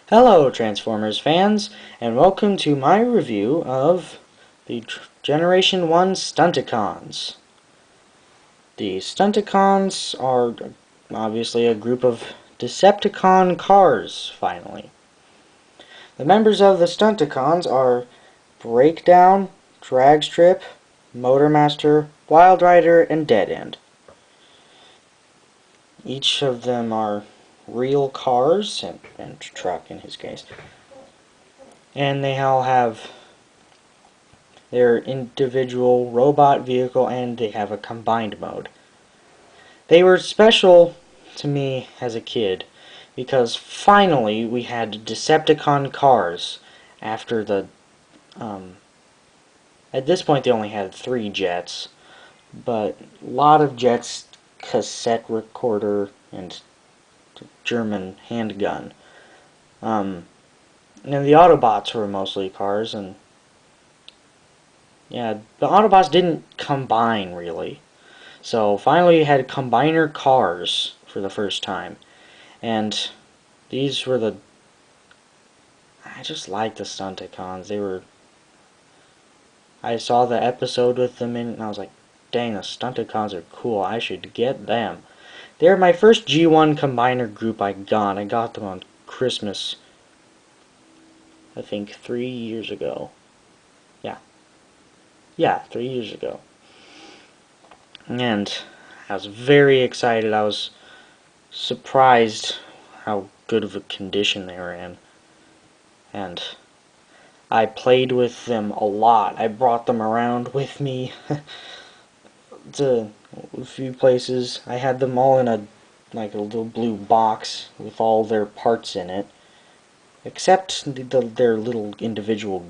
Hello Transformers fans, and welcome to my review of the Generation 1 Stunticons. The Stunticons are obviously a group of Decepticon cars, finally. The members of the Stunticons are Breakdown, Dragstrip, Motormaster, Wild Rider, and Dead End. Each of them are real cars, and truck in his case. And they all have their individual robot vehicle, and they have a combined mode. They were special to me as a kid because finally we had Decepticon cars after at this point they only had 3 jets, but a lot of jets, cassette recorder, and German handgun. And the Autobots were mostly cars, and yeah, the Autobots didn't combine really. So finally you had combiner cars for the first time. And these were I just liked the Stunticons. I saw the episode with them in, and I was like, dang, the Stunticons are cool. I should get them. They're my first G1 combiner group I got. I got them on Christmas, I think 3 years ago. Yeah, 3 years ago. And I was very excited. I was surprised how good of a condition they were in. And I played with them a lot. I brought them around with me to a few places. I had them all in a little blue box with all their parts in it, except their little individual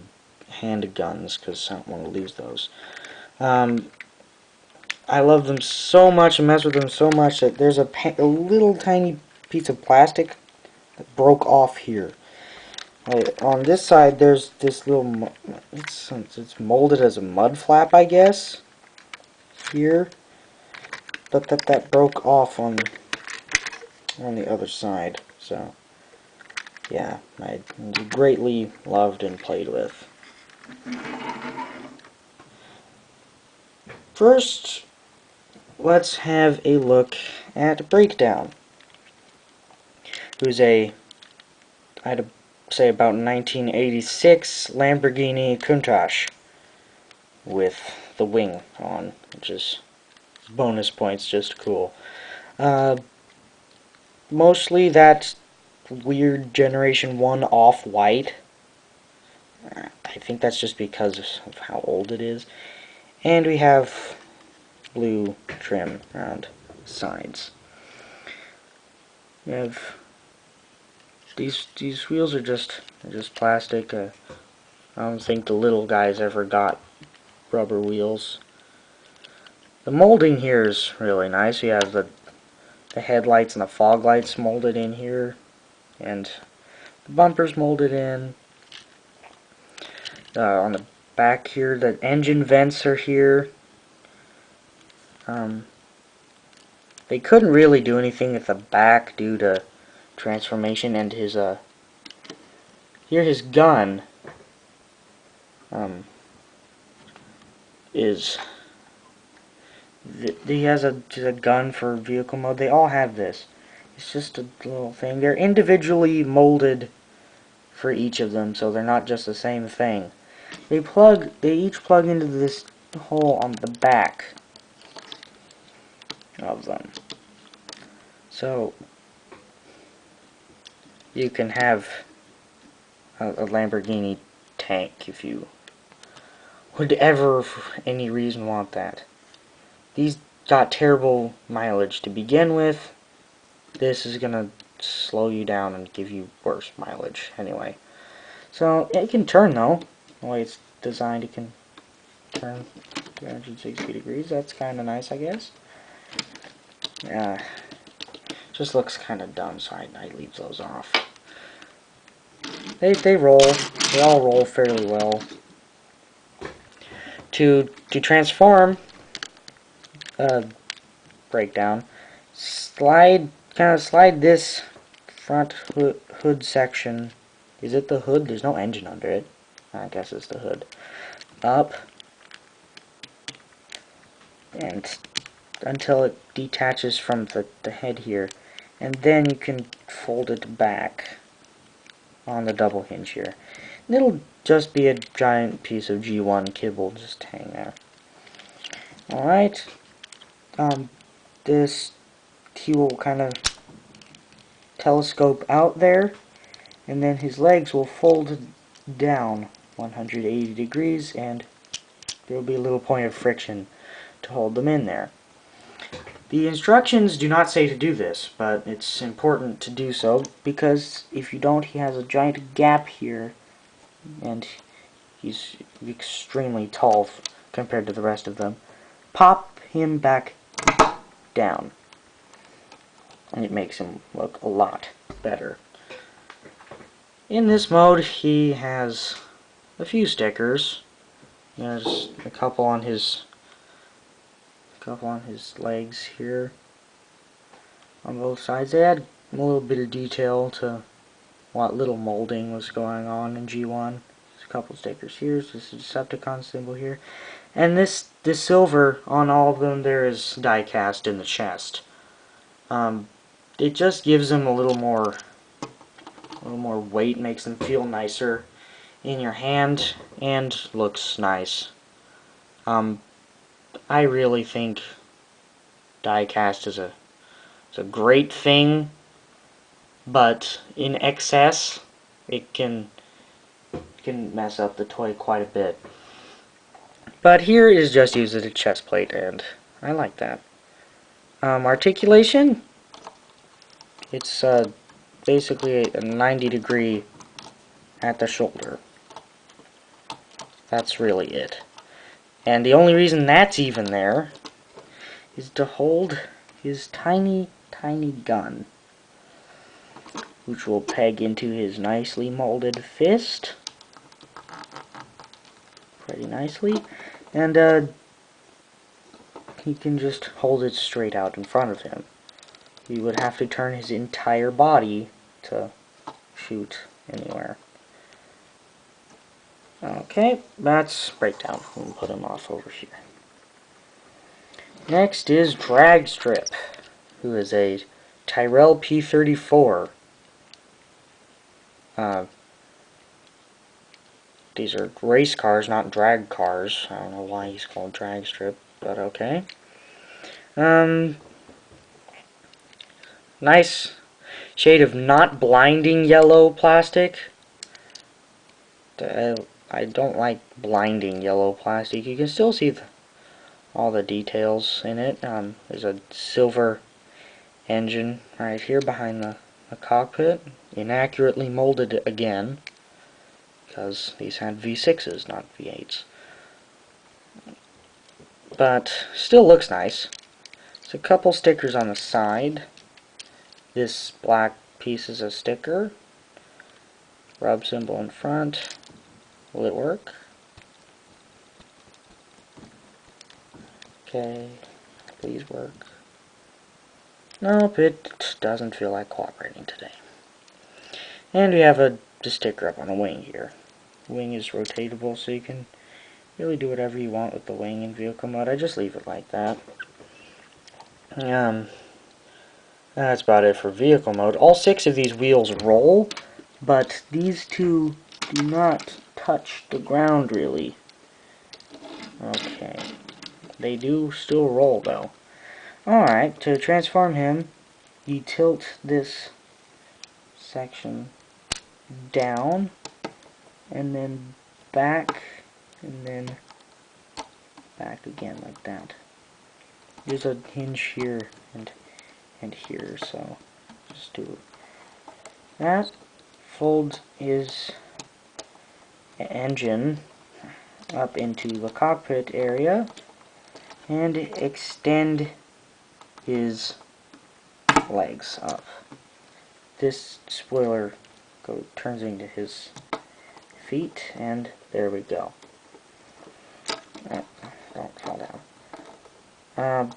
handguns, because I don't want to lose those. I love them so much and mess with them so much that there's a little tiny piece of plastic that broke off here. On this side, there's this little, it's molded as a mud flap, I guess, here, but that broke off on the other side. So, yeah, I greatly loved and played with. First, let's have a look at Breakdown, who's I'd say about 1986 Lamborghini Countach with the wing on, which is bonus points, just cool. Mostly that weird Generation 1 off-white. I think that's just because of how old it is. And we have blue trim around sides. We have these wheels are just plastic. I don't think the little guys ever got rubber wheels. The molding here is really nice. We have the headlights and the fog lights molded in here, and the bumpers molded in. On the back here, the engine vents are here. They couldn't really do anything at the back due to transformation, and his gun is he has a gun for vehicle mode. They all have this. It's just a little thing. They're individually molded for each of them, so they're not just the same thing. They each plug into this hole on the back of them. So you can have a Lamborghini tank if you would ever for any reason want that. These got terrible mileage to begin with. This is gonna slow you down and give you worse mileage anyway. So it can turn though. The way it's designed, it can turn 360 degrees. That's kind of nice, I guess. Just looks kind of dumb, so I leave those off. They roll. They all roll fairly well. To transform, Breakdown, kind of slide this front hood section Is it the hood? There's no engine under it. I guess it's the hood. Up. And until it detaches from the head here. And then you can fold it back on the double hinge here. And it'll just be a giant piece of G1 kibble just hanging there. Alright. This he will kind of telescope out there, and then his legs will fold down 180 degrees, and there will be a little point of friction to hold them in there. The instructions do not say to do this, but it's important to do so, because if you don't, he has a giant gap here, and he's extremely tall compared to the rest of them. Pop him back down, and it makes him look a lot better. In this mode, he has a few stickers. There's a couple on his legs here on both sides. They add a little bit of detail to what little molding was going on in G1. There's a couple stickers here. This is a Decepticon symbol here, and this silver on all of them there is die cast in the chest. It just gives them a little more weight, makes them feel nicer in your hand, and looks nice. I really think die cast is a great thing, but in excess it can mess up the toy quite a bit. But here is just used as a chest plate, and I like that. Articulation, it's basically a 90-degree at the shoulder. That's really it. And the only reason that's even there is to hold his tiny, tiny gun, which will peg into his nicely molded fist pretty nicely, and he can just hold it straight out in front of him. He would have to turn his entire body to shoot anywhere. Okay, that's breakdown. We'll put him off over here. Next is Dragstrip, who is a Tyrrell P34. These are race cars, not drag cars. I don't know why he's called Dragstrip, but okay. Nice shade of not blinding yellow plastic. I don't like blinding yellow plastic. You can still see all the details in it. There's a silver engine right here behind the cockpit. Inaccurately molded again, because these had V6s, not V8s. But still looks nice. There's a couple stickers on the side. This black piece is a sticker. Rub symbol in front. Will it work? Okay, please work. Nope, it doesn't feel like cooperating today. And we have the sticker up on the wing here. The wing is rotatable, so you can really do whatever you want with the wing in vehicle mode. I just leave it like that. That's about it for vehicle mode. All 6 of these wheels roll, but these 2 do not touch the ground really. Okay. They do still roll though. Alright, to transform him, you tilt this section down, and then back, and then back again like that. There's a hinge here and here, so just do that. Fold his engine up into the cockpit area and extend his legs up. This spoiler turns into his feet, and there we go. Don't fall down.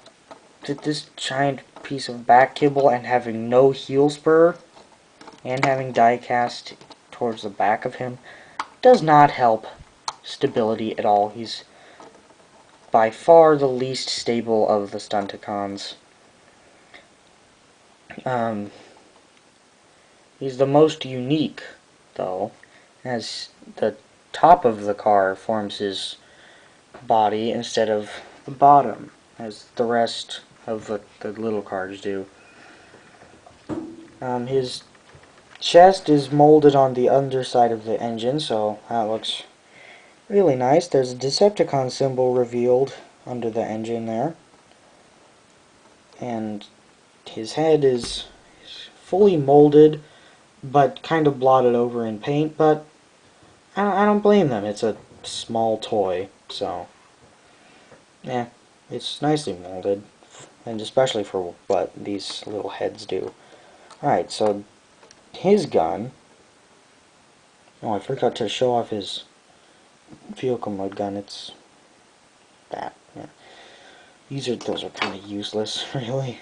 This giant piece of back kibble and having no heel spur and having die cast towards the back of him does not help stability at all. He's by far the least stable of the Stunticons. He's the most unique, though, as the top of the car forms his body instead of the bottom, as the rest of the little cars do. His chest is molded on the underside of the engine, so that looks really nice. There's a Decepticon symbol revealed under the engine there. And his head is fully molded, but kind of blotted over in paint, but I don't blame them. It's a small toy, so yeah, it's nicely molded, and especially for what these little heads do. Alright, so his gun. Oh, I forgot to show off his vehicle mode gun. It's that. Yeah. Those are kind of useless, really.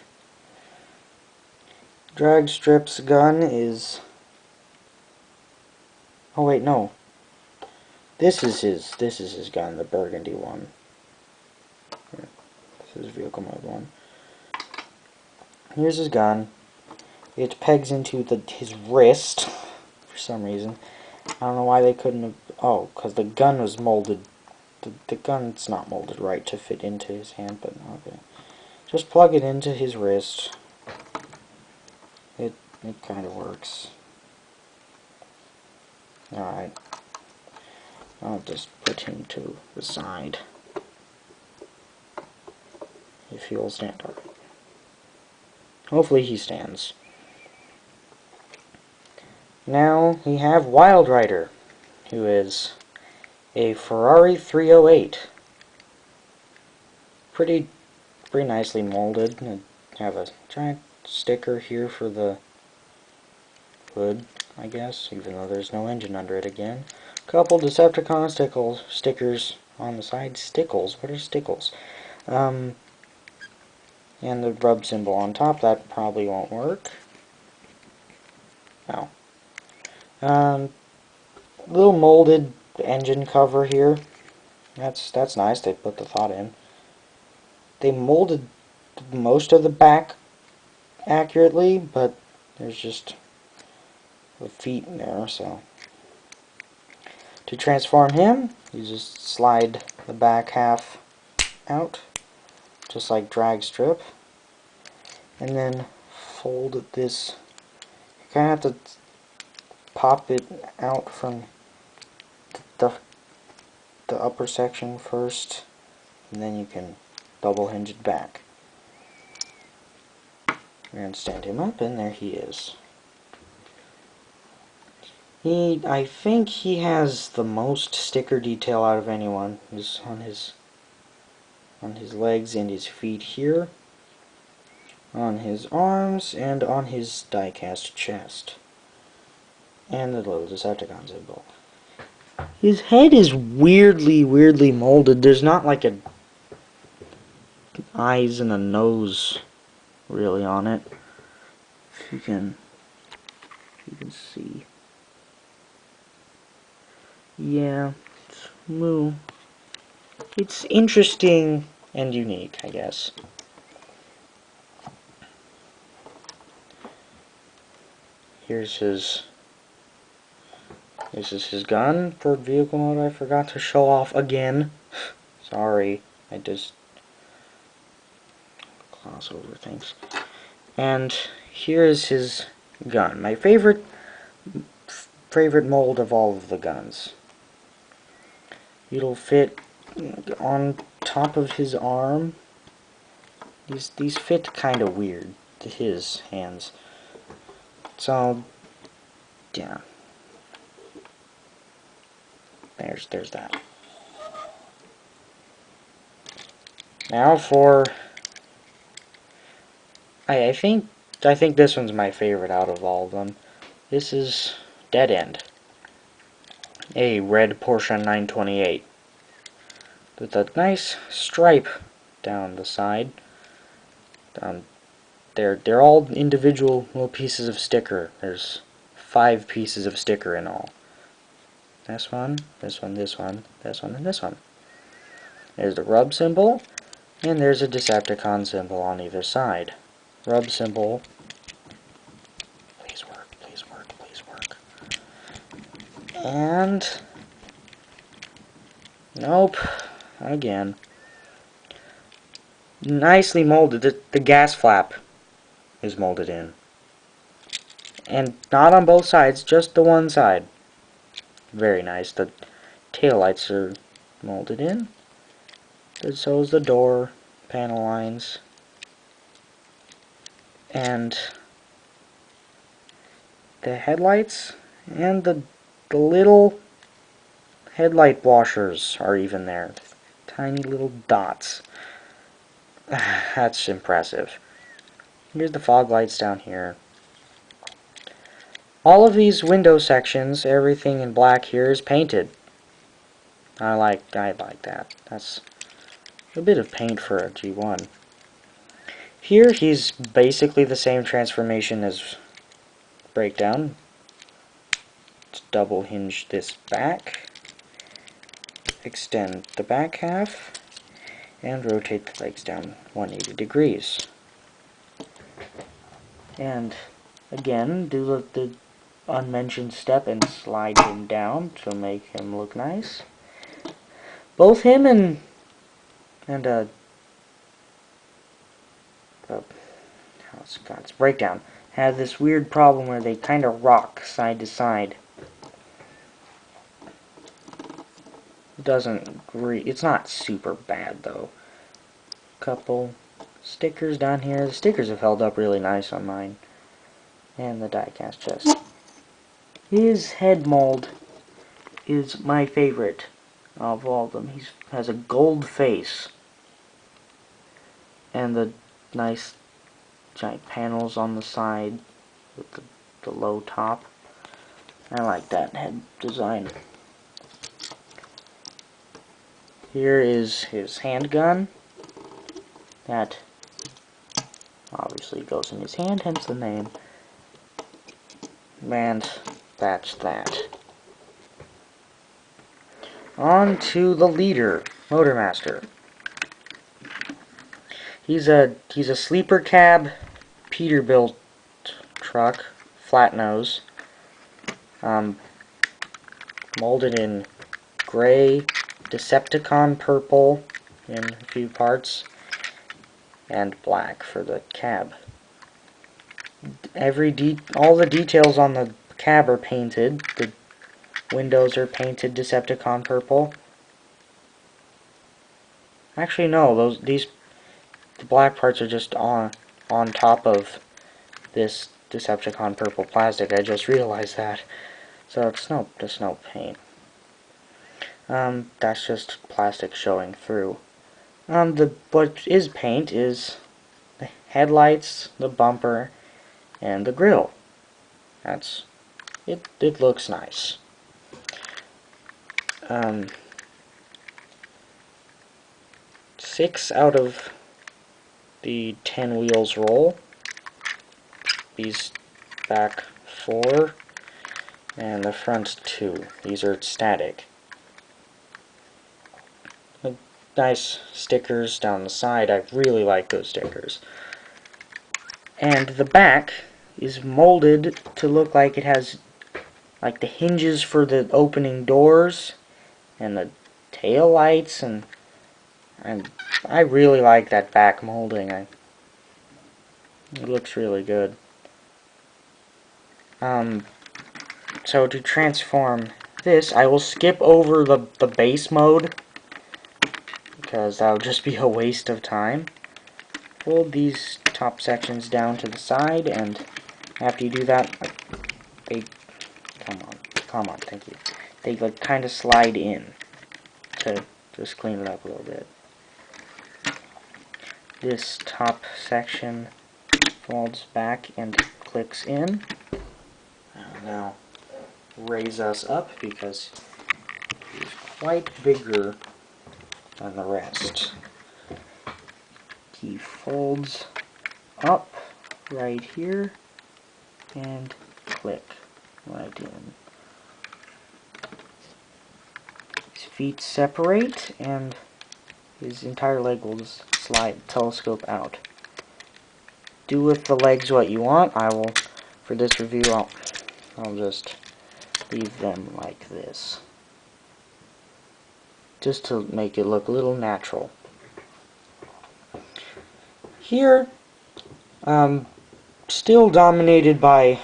Drag Strip's gun is. Oh wait, no. This is his gun, the burgundy one. This is vehicle mode one. Here's his gun. It pegs into his wrist for some reason. I don't know why they couldn't have. Oh, because the gun was molded. The gun's not molded right to fit into his hand, but okay. Just plug it into his wrist. It kind of works. Alright. I'll just put him to the side. If he will stand up. Hopefully he stands. Now we have Wild Rider, who is a Ferrari 308. Pretty nicely molded. I have a giant sticker here for the hood, I guess, even though there's no engine under it again. Couple Decepticon stickers on the side. Stickles? What are stickles? And the rub symbol on top. That probably won't work. No. Little molded engine cover here. That's nice. They put the thought in. They molded most of the back accurately, but there's just the feet in there, so. To transform him, you just slide the back half out, just like Drag Strip, and then fold this. You kind of have to pop it out from the upper section first, and then you can double hinge it back. We're going to stand him up, and there he is. I think he has the most sticker detail out of anyone. Is on his legs and his feet here, on his arms, and on his die-cast chest. And the little Decepticon symbol. His head is weirdly molded. There's not like eyes and a nose really on it. If you can see. Yeah, it's interesting and unique, I guess. This is his gun for vehicle mode. I forgot to show off again. Sorry, I just gloss over things. And here is his gun. My favorite mold of all of the guns. It'll fit on top of his arm. These fit kind of weird to his hands. So yeah. There's that. Now for I think this one's my favorite out of all of them. This is Dead End. A red Porsche 928 with a nice stripe down the side. They're all individual little pieces of sticker. There's 5 pieces of sticker in all. This one, this one, this one, this one, and this one. There's the rub symbol, and there's a Decepticon symbol on either side. Rub symbol. Please work, please work, please work. And nope, again. Nicely molded. The gas flap is molded in. And not on both sides, just the one side. Very nice. The taillights are molded in. And so is the door panel lines. And the headlights and the little headlight washers are even there. Tiny little dots. That's impressive. Here's the fog lights down here. All of these window sections, everything in black here is painted. I like that. That's a bit of paint for a G1. Here he's basically the same transformation as Breakdown. Let's double hinge this back, extend the back half, and rotate the legs down 180 degrees. And again, do the unmentioned step and slide him down to make him look nice. Both him and Scott's Breakdown have this weird problem where they kind of rock side to side. It's not super bad though. Couple stickers down here. The stickers have held up really nice on mine. And the die-cast chest. His head mold is my favorite of all of them. He has a gold face. And the nice giant panels on the side with the low top. I like that head design. Here is his handgun. That obviously goes in his hand, hence the name. And that's that. On to the leader, Motormaster. He's a sleeper cab Peterbilt truck, flat nose, molded in gray, Decepticon purple in a few parts, and black for the cab. All the details on the cab are painted. The windows are painted Decepticon purple. Actually, no, the black parts are just on top of this Decepticon purple plastic. I just realized that. So it's no paint. That's just plastic showing through. What is paint is the headlights, the bumper, and the grille. It looks nice. 6 out of the 10 wheels roll. These back 4, and the front 2. These are static. Nice stickers down the side. I really like those stickers. And the back is molded to look like it has like the hinges for the opening doors and the tail lights, and I really like that back molding. It looks really good. So to transform this, I will skip over the base mode because that would just be a waste of time. Fold these top sections down to the side, and after you do that, come on, thank you. They like kind of slide in to just clean it up a little bit. This top section folds back and clicks in. I'll now raise us up because he's quite bigger than the rest. He folds up right here and click. right in. His feet separate, and his entire leg will just slide, telescope out. Do with the legs what you want. I will, for this review, I'll just leave them like this, just to make it look a little natural. Here, still dominated by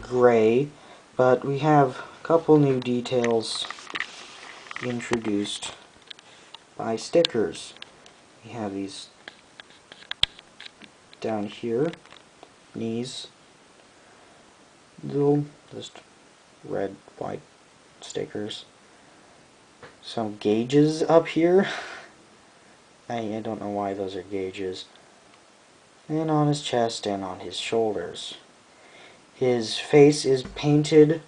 gray, but we have a couple new details introduced by stickers. We have these down here, knees, little just red, white stickers. Some gauges up here. I don't know why those are gauges. And on his chest and on his shoulders. His face is painted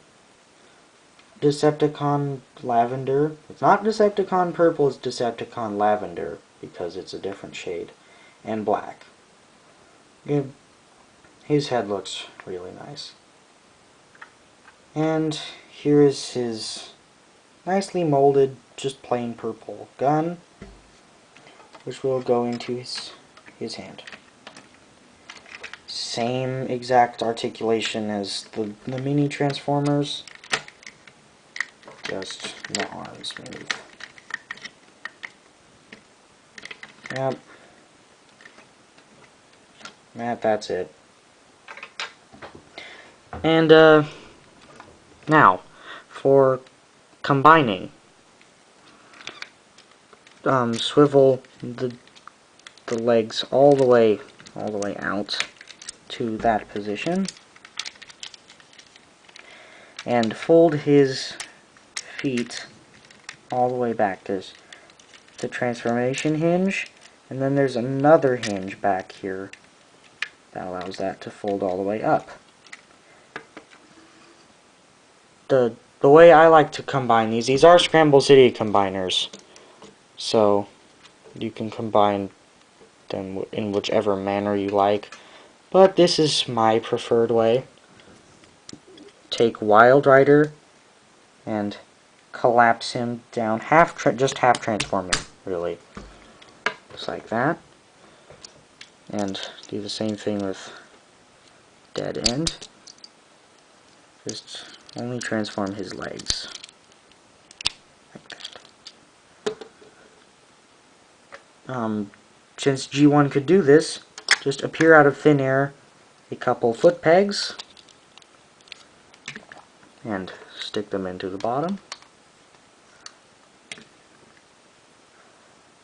Decepticon lavender. It's not Decepticon purple, it's Decepticon lavender, because it's a different shade. And black. His head looks really nice. And here is his nicely molded, just plain purple gun, which will go into his hand. Same exact articulation as the mini Transformers, just the arms move. Yep. That's it. And now for combining. Swivel the legs all the way out to that position, and fold his feet all the way back. There's the transformation hinge, and then there's another hinge back here that allows that to fold all the way up. The way I like to combine these are Scramble City combiners, so you can combine them in whichever manner you like, but this is my preferred way. Take Wild Rider and collapse him down, just half transform him, really, just like that, and do the same thing with Dead End. Just only transform his legs, like that. Since G1 could do this, just appear out of thin air a couple foot pegs and stick them into the bottom.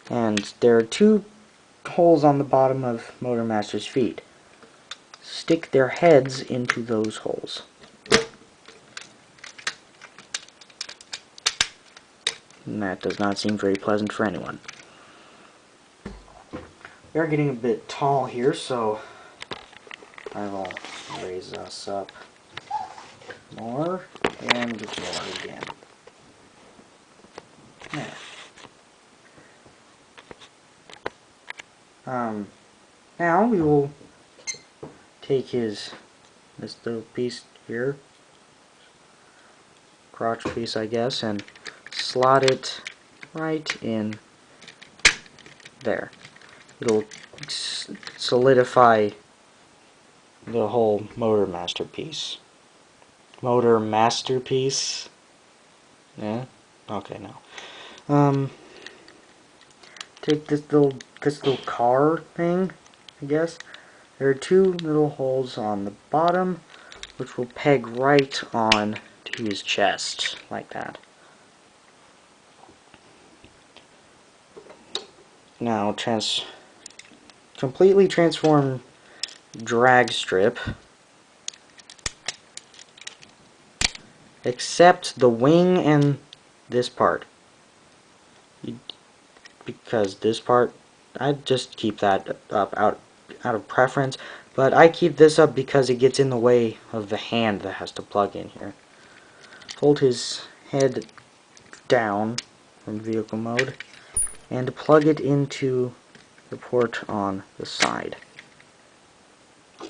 And there are two holes on the bottom of Motor Master's feet. Stick their heads into those holes. And that does not seem very pleasant for anyone. We are getting a bit tall here, so I will raise us up more and more again. There. Now we will take this little piece here, crotch piece I guess, and slot it right in there. It'll solidify the whole Motor Masterpiece. Motor Masterpiece? Yeah? Okay, now. Take this little car thing, I guess. There are two little holes on the bottom, which will peg right on to his chest, like that. Now, completely transform Drag Strip, except the wing and this part. Because this part, I'd just keep that up out of preference, but I keep this up because it gets in the way of the hand that has to plug in here. Hold his head down from vehicle mode and plug it into the port on the side. You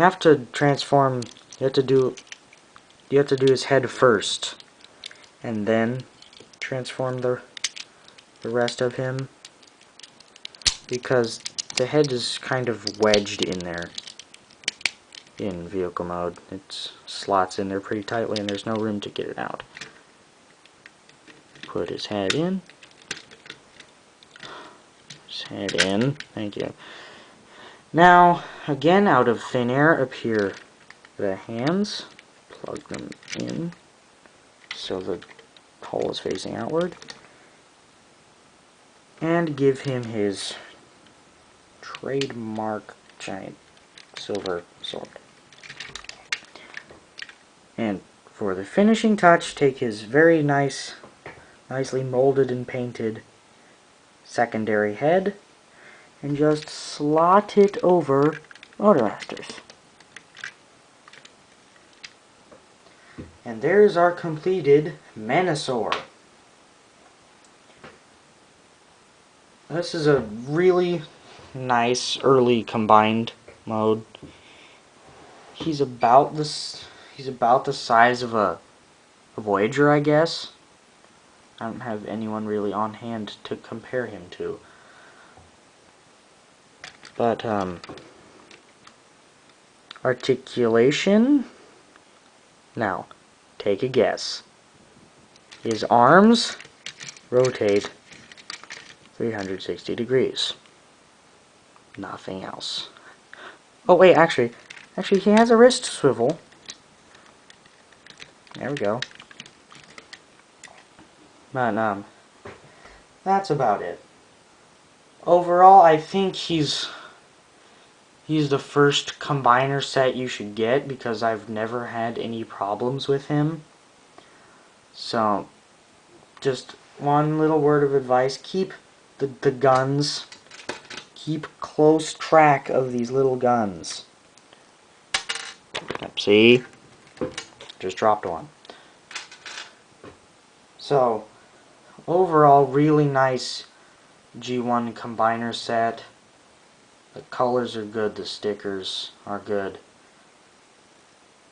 have to transform You have to do his head first, and then transform the rest of him, because the head is kind of wedged in there in vehicle mode. It slots in there pretty tightly and there's no room to get it out. Put his head in. His head in. Thank you. Now, again, out of thin air appear the hands. Plug them in so the hole is facing outward. And give him his trademark giant silver sword. And for the finishing touch, take his very nicely molded and painted secondary head and just slot it over Motormasters. And there's our completed Menasor. This is a really nice early combined mode. He's about the size of a Voyager, I guess. I don't have anyone really on hand to compare him to. But articulation. Now, take a guess. His arms rotate 360 degrees. Nothing else. Oh wait, actually he has a wrist swivel. There we go. But that's about it. Overall, I think he's the first combiner set you should get, because I've never had any problems with him. So, just one little word of advice: keep the guns. Keep close track of these little guns. See? Just dropped one. So, overall, really nice G1 combiner set. The colors are good, the stickers are good.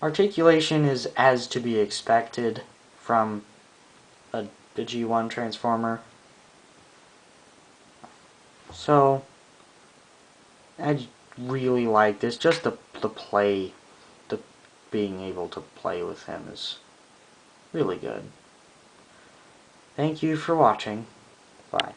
Articulation is as to be expected from the G1 transformer. So, I really like this. Just the play, the being able to play with him is really good. Thank you for watching. Bye.